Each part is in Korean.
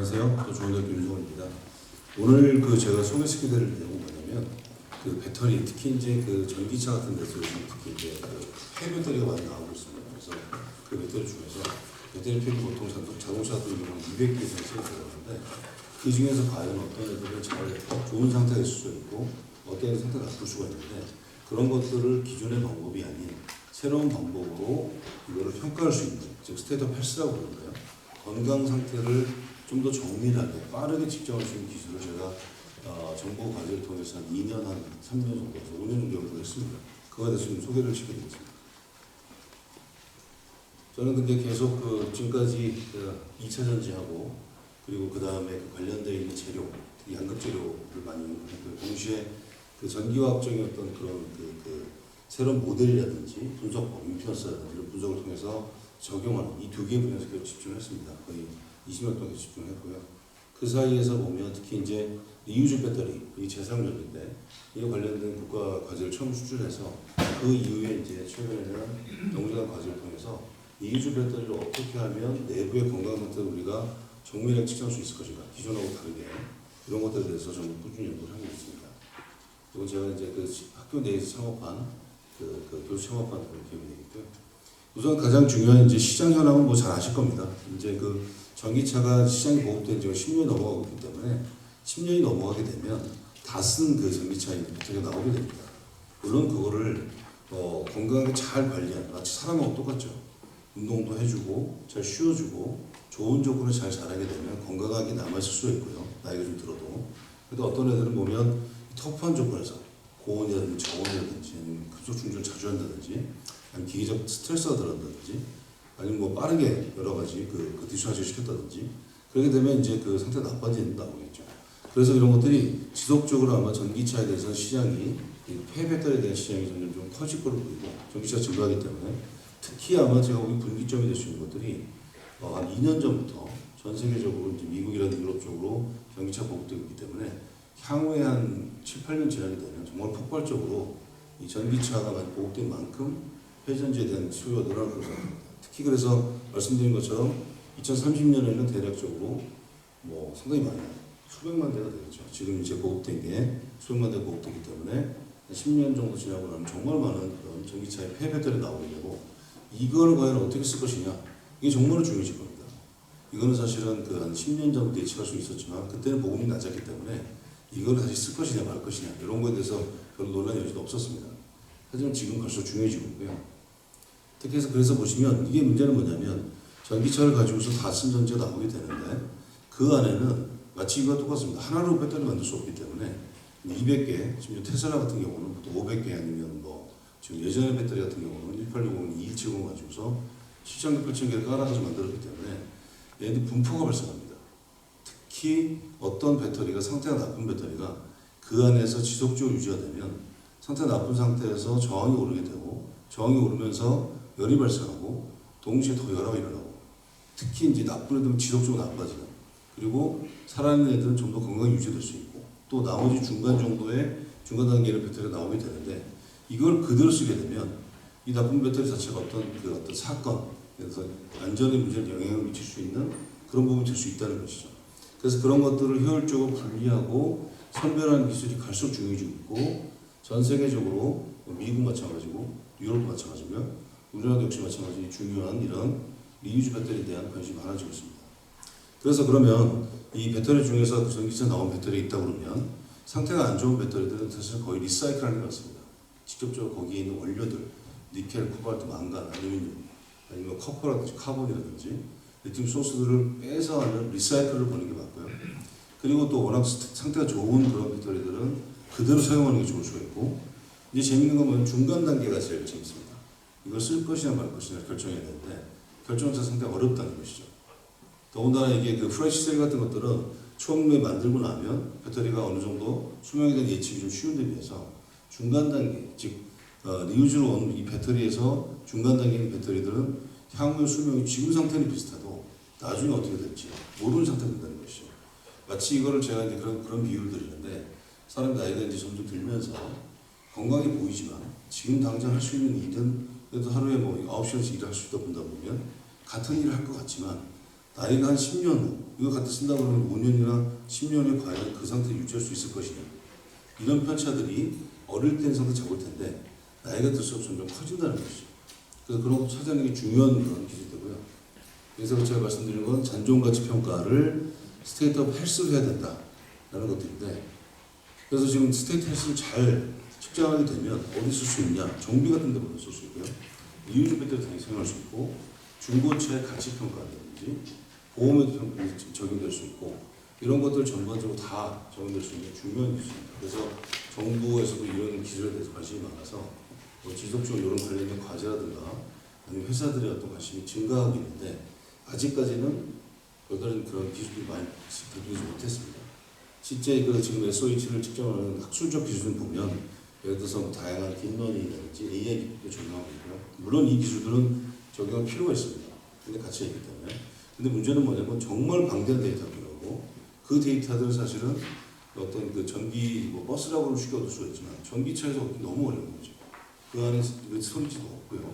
안녕하세요. 또 좋은 대학교 윤성원입니다. 오늘 제가 소개시켜드릴 내용은 뭐냐면 배터리, 특히 이제 전기차 같은 데서 요즘 특히 이제 폐배터리가 많이 나오고 있습니다. 그래서 그 배터리 중에서 배터리 폐기 보통 자동차 같은 경우는 200개 이상 들어가는데 그 중에서 과연 어떤 애들은 잘 좋은 상태가 있을 수 있고 어떤 애들은 상태가 나쁠 수가 있는데 그런 것들을 기존의 방법이 아닌 새로운 방법으로 이거를 평가할 수 있는, 즉 스테이트 오브 헬스라고 그러는데요. 건강 상태를 좀 더 정밀하게 빠르게 측정할 수 있는 기술을 제가 정보 과제를 통해서 한 2년, 한 3년 정도에서 5년 정도 연구했습니다. 그거에 대해서 좀 소개를 시켜드리겠습니다. 저는 근데 계속 지금까지 2차 전지하고 그리고 그 다음에 관련되어 있는 재료, 특히 양극 재료를 많이 연구했고요. 동시에 전기화학적인 어떤 그런 새로운 모델이라든지 분석법, 임피던스라든지 이런 분석을 통해서 적용하는 이 두 개의 분야에서 집중했습니다. 거의 20년 동안 집중했고요. 그 사이에서 보면 특히 이제 리유즈 배터리, 이 재사용력인데 이에 관련된 국가 과제를 처음 수출해서 그 이후에 이제 최근에는 농장한 과제를 통해서 리유즈 배터리를 어떻게 하면 내부의 건강 상태를 우리가 정밀하게 측정할 수 있을 것인가, 기존하고 다르게 이런 것들에 대해서 좀 꾸준히 연구를 하고 있습니다. 그리고 제가 이제 학교 내에서 창업한 교수 창업한 그런 기업이 되겠고요. 우선 가장 중요한 이제 시장 현황은 뭐 잘 아실 겁니다. 이제 전기차가 시장이 보급된 지가 10년이 넘어가고 있기 때문에 10년이 넘어가게 되면 다 쓴 전기차인 배터리가 나오게 됩니다. 물론 그거를 건강하게 잘 관리하는, 마치 사람하고 똑같죠. 운동도 해주고 잘 쉬어주고 좋은 조건을 잘 자라게 되면 건강하게 남아있을 수 있고요. 나이가 좀 들어도. 그래도 어떤 애들은 보면 터프한 조건에서 고온이라든지 저온이라든지 아니면 급속 충전 자주 한다든지 아니면 기계적 스트레스가 들어간다든지 아니면 뭐 빠르게 여러 가지 디스차지를 시켰다든지 그렇게 되면 이제 상태가 나빠지는 나오겠죠. 그래서 이런 것들이 지속적으로 아마 전기차에 대해서는 시장이 폐배터리에 대한 시장이 점점 좀 커질 거로 보이고 전기차가 증가하기 때문에 특히 아마 제가 보기 분기점이 될 수 있는 것들이 한 2년 전부터 전 세계적으로 이제 미국이라든지 유럽 쪽으로 전기차 보급되고 있기 때문에 향후에 한 7, 8년 지나게 되면 정말 폭발적으로 이 전기차가 많이 보급된 만큼 회전지에 대한 수요가 늘어날 거라고 합니다. 특히 그래서 말씀드린 것처럼 2030년에는 대략적으로 뭐 상당히 많이 수백만 대가 되겠죠. 지금 이제 보급된 게 수백만 대가 보급되기 때문에 10년 정도 지나고 나면 정말 많은 그런 전기차의 폐배터리 나오게 되고 이걸 과연 어떻게 쓸 것이냐 이게 정말 중요해질 겁니다. 이거는 사실은 한 10년 전부터 예측할 수 있었지만 그때는 보급이 낮았기 때문에 이걸 다시 쓸 것이냐 말 것이냐 이런 거에 대해서 별로 논란의 여지도 없었습니다. 하지만 지금 갈수록 중요해지고 있고요. 특히 해서 그래서 보시면 이게 문제는 뭐냐면 전기차를 가지고서 다 쓴 전지가 나오게 되는데 그 안에는 마치 이거와 똑같습니다. 하나로 배터리 만들 수 없기 때문에 200개, 지금 테슬라 같은 경우는 보통 500개 아니면 지금 예전의 배터리 같은 경우는 1860, 2170 가지고서 7,000개, 8,000개를 깔아서 만들었기 때문에 얘네들 분포가 발생합니다. 특히 어떤 배터리가 상태가 나쁜 배터리가 그 안에서 지속적으로 유지가 되면 상태가 나쁜 상태에서 저항이 오르게 되고 저항이 오르면서 열이 발생하고 동시에 더 열화가 일어나고 특히 이제 나쁜 애들은 지속적으로 나빠지는 그리고 살아있는 애들은 좀 더 건강이 유지될 수 있고 또 나머지 중간 정도의 중간 단계의 배터리가 나오게 되는데 이걸 그대로 쓰게 되면 이 나쁜 배터리 자체가 어떤 사건 그래서 안전에 문제를 영향을 미칠 수 있는 그런 부분이 될 수 있다는 것이죠. 그래서 그런 것들을 효율적으로 분리하고 선별하는 기술이 갈수록 중요해지고 있고 전 세계적으로 미국 마찬가지고 유럽 마찬가지고요. 우리나라도 역시 마찬가지 중요한 이런 리유즈 배터리에 대한 관심이 많아지고 있습니다. 그래서 그러면 이 배터리 중에서 전기차 나온 배터리 있다 그러면 상태가 안 좋은 배터리들은 사실 거의 리사이클하는 것 같습니다. 직접적으로 거기에 있는 원료들, 니켈, 코발트, 망간, 알루미늄, 아니면 커퍼라든지 카본이라든지 리튬 소스들을 빼서 하는 리사이클을 보는 게 맞고요. 그리고 또 워낙 상태가 좋은 그런 배터리들은 그대로 사용하는 게 좋을 수가 있고 이제 재밌는 건 뭐냐면 중간 단계가 제일 재밌습니다. 이걸 쓸 것이냐 말 것이냐 결정해야 되는데 결정은 상당히 어렵다는 것이죠. 더군다나 이게 프레시 셀 같은 것들은 처음에 만들고 나면 배터리가 어느 정도 수명에 대한 예측이 좀 쉬운 데 비해서 중간 단계, 즉 리유즈로 온 이 배터리에서 중간 단계의 배터리들은 향후의 수명이 지금 상태는 비슷해도 나중에 어떻게 될지 모르는 상태가 된다는 것이죠. 마치 이거를 제가 이제 그런 비유를 드리는데 사람 나이가 이제 점점 들면서 건강해 보이지만 지금 당장 할 수 있는 일은 그래도 하루에 9시간씩 일을 할 수 있다 본다 보면 같은 일을 할 것 같지만 나이가 한 10년 후 이거 갖다 쓴다 그러면 5년이나 10년이 과연 그 상태 유지할 수 있을 것이냐. 이런 편차들이 어릴 때는 상당히 적을 텐데 나이가 들수록 점점 커진다는 것이죠. 그래서 그런 거 찾아내는 게 중요한 그런 기술이고요. 그래서 제가 말씀드린 건 잔존가치 평가를 스테이트 오브 헬스로 해야 된다라는 것들인데, 그래서 지금 스테이트 헬스를 잘 측정하게 되면 어디 쓸 수 있냐? 정비 같은 데도 쓸 수 있고요. 이유주 배터리 당연히 사용할 수 있고, 중고차의 가치 평가라든지 보험에도 적용될 수 있고, 이런 것들 전반적으로 다 적용될 수 있는 중요한 기술입니다. 그래서 정부에서도 이런 기술에 대해서 관심이 많아서 지속적으로 이런 관련된 과제라든가 아니면 회사들의 어떤 관심이 증가하고 있는데, 아직까지는 별다른 그런 기술이 많이 들리지 못했습니다. 실제 그 지금 SOH를 측정하는 학술적 기술을 보면 예를 들어서 뭐 다양한 딥러닝이라든지 AI 기술도 적용하고 있고요. 물론 이 기술들은 적용할 필요가 있습니다. 근데 가치가 있기 때문에. 근데 문제는 뭐냐면 정말 방대한 데이터가 필요하고, 그 데이터들은 사실은 어떤 그 전기 뭐 버스라고는 쉽게 얻을 수가 있지만 전기차에서 얻기 너무 어려운 거죠. 그 안에 소리지도 없고요.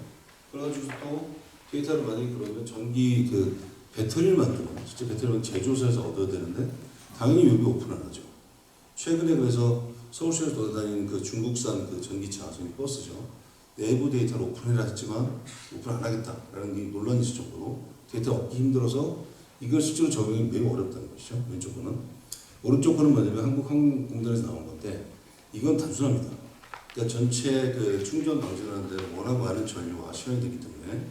그래가지고 또 데이터를 만약에 그러면 전기 그 배터리를 만드는, 실제 배터리는 제조사에서 얻어야 되는데 당연히 여기 오픈 안 하죠. 최근에 그래서 서울시에서 돌아다니는 그 중국산 그 전기차, 전기 버스죠. 내부 데이터를 오픈해라 했지만 오픈 안 하겠다라는 게 논란이 있을 정도로 데이터 얻기 힘들어서 이걸 실제로 적용이 매우 어렵다는 것이죠. 왼쪽 거는. 오른쪽 거는 뭐냐면 한국항공공단에서 나온 건데, 이건 단순합니다. 그러니까 전체 그 충전 방지를 하는데 워낙 많은 전류와 시간이 되기 때문에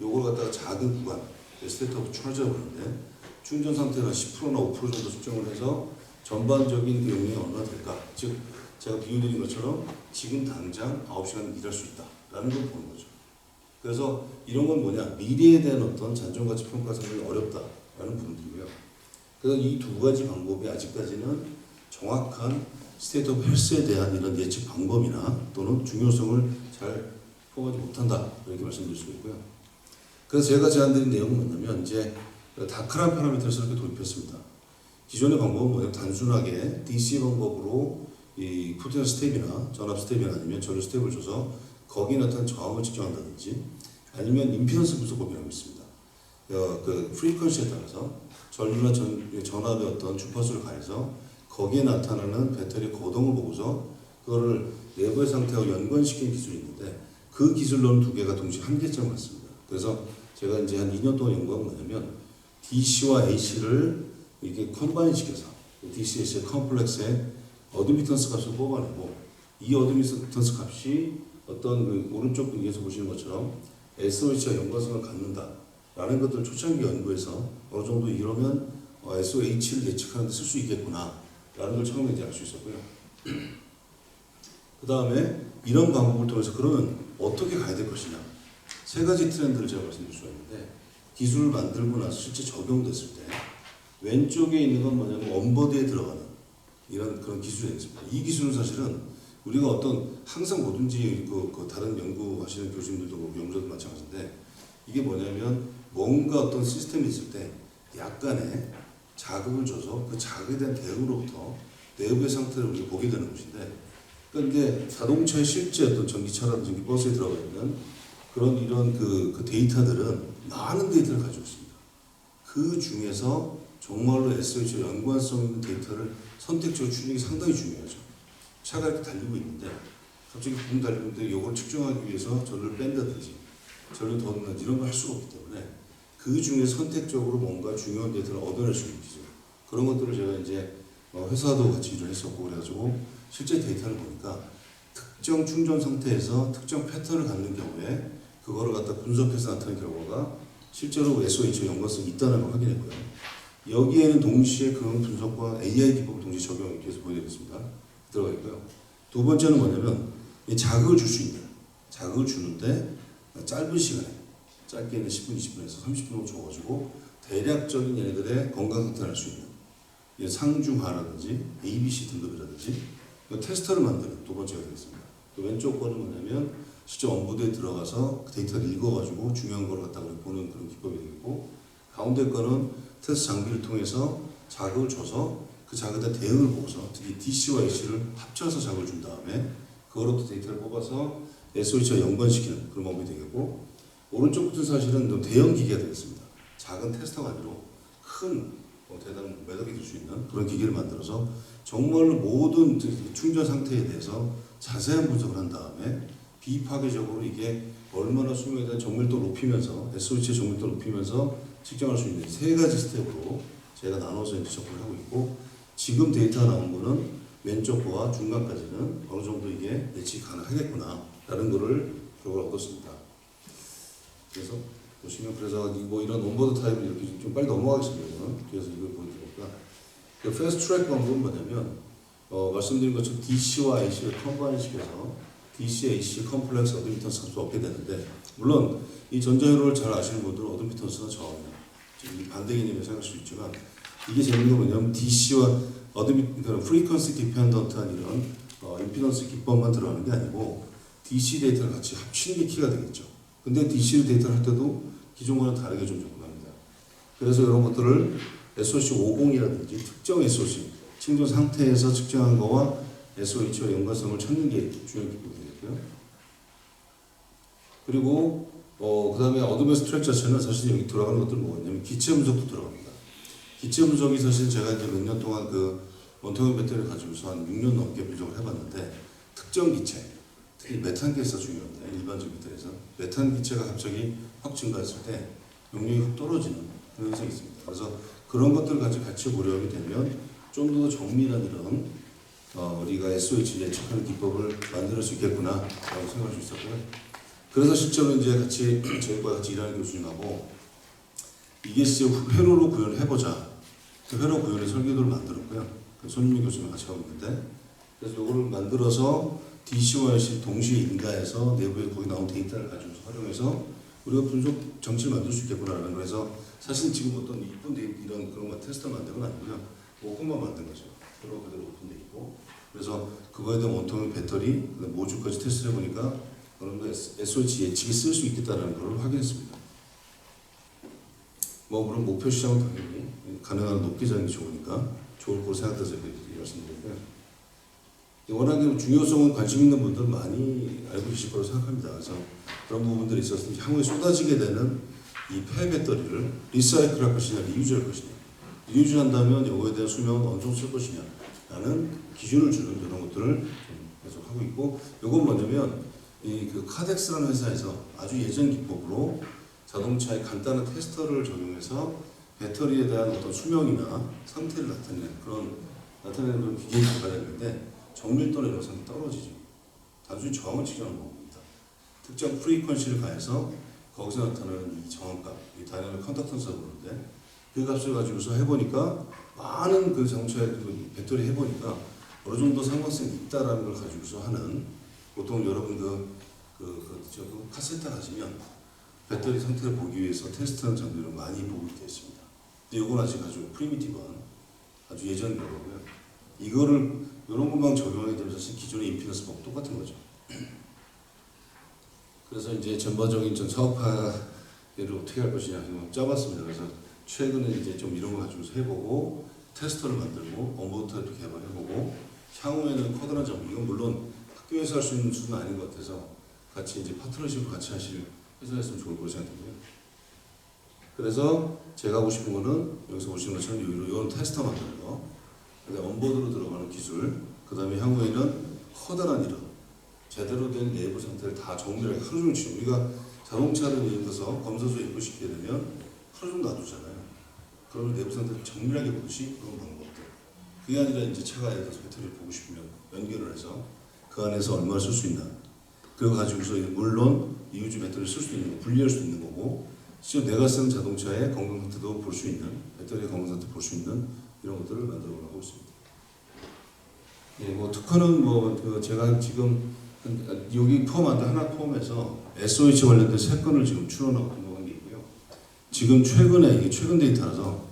요걸 갖다가 작은 구간, 스테이트 오브 차저라고 하는데, 충전 상태가 10%나 5% 정도 측정을 해서 전반적인 그 용량이 얼마나 될까. 즉 제가 비유드린 것처럼 지금 당장 9시간 일할 수 있다라는 걸 보는 거죠. 그래서 이런 건 뭐냐, 미래에 대한 어떤 잔존가치 평가 상당히 어렵다라는 부분들이고요. 그래서 이 두 가지 방법이 아직까지는 정확한 스테이트 오브 헬스에 대한 이런 예측 방법이나 또는 중요성을 잘 포함하지 못한다, 이렇게 말씀드릴 수 있고요. 그래서 제가 제안드린 내용은 뭐냐면, 이제 다크란 파라미터를 새롭게 도입했습니다. 기존의 방법은 뭐냐면 단순하게 DC 방법으로 이 포텐셜 스텝이나 전압 스텝이나 아니면 전류 스텝을 줘서 거기에 나타난 저항을 측정한다든지, 아니면 임피던스 분석법이라고 있습니다. 그 프리퀀시에 따라서 전류나 전압의 어떤 주파수를 가해서 거기에 나타나는 배터리 거동을 보고서 그거를 내부의 상태와 연관시키는 기술이 있는데, 그 기술로는 두 개가 동시에 한계점을 갖습니다. 그래서 제가 이제 한 2년 동안 연구한 뭐냐면, DC와 AC를 이렇게 컴바인 시켜서 DC, AC의 컴플렉스에 어드미턴스 값을 뽑아내고, 이 어드미턴스 값이 어떤 그 오른쪽 위에서 보시는 것처럼 SOH와 연관성을 갖는다라는 것들을 초창기 연구에서 어느 정도 이러면 SOH를 예측하는 데 쓸 수 있겠구나 라는 걸 처음에 이제 알 수 있었고요. 그 다음에 이런 방법을 통해서 그러면 어떻게 가야 될 것이냐, 세 가지 트렌드를 제가 말씀드릴 수가 있는데, 기술을 만들고 나서 실제 적용됐을 때 왼쪽에 있는 건 뭐냐면 온보드에 들어가는 이런 그런 기술이 있습니다. 이 기술은 사실은 우리가 어떤 항상 뭐든지 그 다른 연구하시는 교수님들도 연구자도 마찬가지인데, 이게 뭐냐면 뭔가 어떤 시스템이 있을 때 약간의 자극을 줘서 그 자극에 대한 대응으로부터 내부의 상태를 우리가 보게 되는 것인데, 그런데 자동차의 실제 어떤 전기차라든지 전기버스에 들어가 있는 그런 이런 그 데이터들은 많은 데이터를 가지고 있습니다. 그 중에서 정말로 SOH와 연관성 있는 데이터를 선택적으로 추리는 게 상당히 중요하죠. 차가 이렇게 달리고 있는데 갑자기 붕 달리고 있는데 이걸 측정하기 위해서 전류를 뺀다든지 전류 더 넣는다든지 이런 걸 할 수가 없기 때문에 그 중에 선택적으로 뭔가 중요한 데이터를 얻어낼 수 있는 기술, 그런 것들을 제가 이제 회사도 같이 일을 했었고 그래가지고 실제 데이터를 보니까 특정 충전 상태에서 특정 패턴을 갖는 경우에 그거를 갖다 분석해서 나타낸 결과가 실제로 SOH와 연관성이 있다는 걸 확인했고요. 여기에는 동시에 그런 분석과 AI 기법을 동시에 적용하기 위해서 보여드리겠습니다. 들어가 있고요. 두 번째는 뭐냐면 자극을 줄 수 있는, 자극을 주는데 짧은 시간에, 짧게는 10분, 20분에서 30분 줘가지고 대략적인 얘네들의 건강 상태를 알 수 있는 상중하라든지 ABC 등급이라든지 테스터를 만드는 두 번째가 되겠습니다. 또 왼쪽 거는 뭐냐면 실제 온보드에 들어가서 데이터를 읽어가지고 중요한 걸 갖다가 보는 그런 기법이 되겠고, 가운데 거는 테스트 장비를 통해서 자극을 줘서 그 자극에 대한 대응을 보고서 특히 DC와 AC를 합쳐서 자극을 준 다음에 그거로부터 데이터를 뽑아서 SOH와 연관시키는 그런 방법이 되겠고, 오른쪽 끝은 사실은 대형 기계가 되겠습니다. 작은 테스터가 아니라 큰 대단 매력이 될 수 있는 그런 기기를 만들어서 정말로 모든 충전 상태에 대해서 자세한 분석을 한 다음에 비파괴적으로 이게 얼마나 수명에 대한 정밀도를 높이면서 SOH의 정밀도를 높이면서 측정할 수 있는 세 가지 스텝으로 제가 나눠서 이제 접근을 하고 있고, 지금 데이터가 나온 거는 왼쪽 거와 중간까지는 어느 정도 이게 예측이 가능하겠구나 라는 거를 결과를 얻었습니다. 그래서 보시면 뭐 이런 온보드 타입을 이렇게 좀 빨리 넘어가겠습니다. 그래서 이걸 보여드릴까. 그 패스트 트랙 방법은 뭐냐면 말씀드린 것처럼 DC와 AC를 컴바인 시켜서 DC, AC 컴플렉스 어드미턴스 값을 얻게 되는데, 물론 이 전자회로를 잘 아시는 분들은 어드미턴스는 저항이나 지금 반대 개념을 생각할 수 있지만, 이게 재밌는 건 뭐냐면 DC와 그러니까 프리퀀시 디펜던트한 이런 임피던스 기법만 들어가는 게 아니고 DC 데이터를 같이 합치는 게 키가 되겠죠. 근데 DC 데이터를 할 때도 기존과는 다르게 좀 접근합니다. 그래서 이런 것들을 SOC 50이라든지 특정 SOC 충전 상태에서 측정한 거와 SOH와 연관성을 찾는 게 중요한 기법이 되겠고요. 그리고 그 다음에 어드밴스 트랙 자체는 사실 여기 들어가는 것들은 뭐냐면 기체 분석도 들어갑니다. 기체 분석이 사실 제가 이제 몇 년 동안 그 원통형 배터리를 가지고서 한 6년 넘게 분석을 해봤는데, 특정 기체, 특히 메탄 기체가 중요합니다. 일반적인 배터리에서 메탄 기체가 갑자기 확 증가했을 때 용량이 확 떨어지는 그런 현상이 있습니다. 그래서 그런 것들을 같이 고려하게 되면 좀 더 정밀한 이런 우리가 SOH 예측하는 기법을 만들 수 있겠구나라고 생각할 수 있었고요. 그래서 실제로 이제 저희과 같이 일하는 교수님하고 이게 진짜 회로로 구현해보자. 그 회로 구현의 설계도를 만들었고요. 손민미 교수님 같이 하고 있는데, 그래서 이거를 만들어서 DC와 AC 동시에 인가해서 내부에 거기 나온 데이터를 가지고서 활용해서 우리가 분석 장치를 만들 수 있겠구나라는 거에서, 사실 지금 어떤 이쁜 이런 그런 거 테스트를 만든 건 아니고요. 오픈만 만든 거죠. 회로 그대로 오픈돼 있고, 그래서 그거에 대한 원통형 배터리, 모듈까지 테스트를 해보니까 어느 정도 SOH 예측이 쓸 수 있겠다는 걸 확인했습니다. 물론 목표 시장은 당연히 가능한 높게 잡는 게 좋으니까 좋을 거로 생각해서 이렇게 말씀드리고요. 워낙에 중요성은 관심 있는 분들 많이 알고 계실 거라고 생각합니다. 그래서 그런 부분들이 있어서 향후에 쏟아지게 되는 이 폐 배터리를 리사이클 할 것이냐, 리유즈 할 것이냐, 리유즈 한다면 이거에 대한 수명은 어느 정도 쓸 것이냐 라는 기준을 주는 이런 것들을 좀 계속 하고 있고, 이건 뭐냐면 그 카덱스라는 회사에서 아주 예전 기법으로 자동차의 간단한 테스터를 적용해서 배터리에 대한 어떤 수명이나 상태를 나타내는 그런 기계를 개발했는데, 정밀도는 이런 상당히 떨어지죠. 단순히 저항을 측정하는 겁니다. 특정 프리퀀시를 가해서 거기서 나타나는 이 저항값, 이 다이내믹 컨덕턴스라고 부르는데, 그 값을 가지고서 해보니까 많은 그 자동차의 그 배터리 해보니까 어느 정도 상관성이 있다라는 걸 가지고서 하는, 보통 여러분 저 카세트 가시면 배터리 상태를 보기 위해서 테스트하는 장비를 많이 보고 있습니다. 근데 이건 아직 아주 프리미티브한 아주 예전 거고요. 이거를 이런 것만 적용하게 되면 사실 기존의 임피던스하고 똑같은 거죠. 그래서 이제 전반적인 전 사업화를 어떻게 할 것이냐 짜봤습니다. 그래서 최근에 이제 좀 이런 거 가지고서 해보고 테스터를 만들고 온보드도 개발해보고, 향후에는 커다란 점, 이건 물론 학교에서 할 수 있는 수준은 아닌 것 같아서 같이 이제 파트너십을 같이 하실 회사였으면 좋을 거라고 생각해요. 그래서 제가 하고 싶은 거는 여기서 보시는 것처럼 이런 테스터 만드는 거, 그다음에 온보드로 들어가는 기술, 그다음에 향후에는 커다란 이런 제대로 된 내부 상태를 다 정밀하게 하루 종일 치고, 우리가 자동차를 예를 들어서 검사소에 입고시키게 되면 하루 종일 놔두잖아요. 그러면 내부 상태를 정밀하게 보듯이 그런 방법들. 그게 아니라 이제 차가 예를 들어서 배터리를 보고 싶으면 연결을 해서 그 안에서 얼마나 쓸 수 있나, 그거 가지고서 물론 리유즈 배터리를 쓸 수 있는 거, 분리할 수 있는 거고, 실제 내가 쓰는 자동차의 건강 상태도 볼 수 있는, 배터리의 건강 상태 볼 수 있는 이런 것들을 만들어 보려고 하고 있습니다. 특허는 제가 지금 여기 포함한데 하나 포함해서 SOH 관련된 3건을 지금 출원하고 등록한 게 있고요. 지금 최근에 이게 최근 데이터라서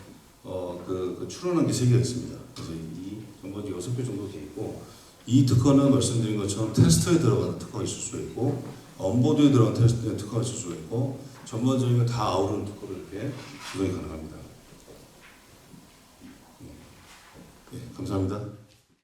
출원한 게 3개가 있습니다. 그래서 이 전반적으로 6개 정도 돼 있고, 이 특허는 말씀드린 것처럼 테스터에 들어가는 특허가 있을 수가 있고, 온보드에 들어가는 테스트에 특허가 있을 수가 있고, 전반적인 건 다 아우르는 특허로 이렇게 구성이 가능합니다. 네, 감사합니다.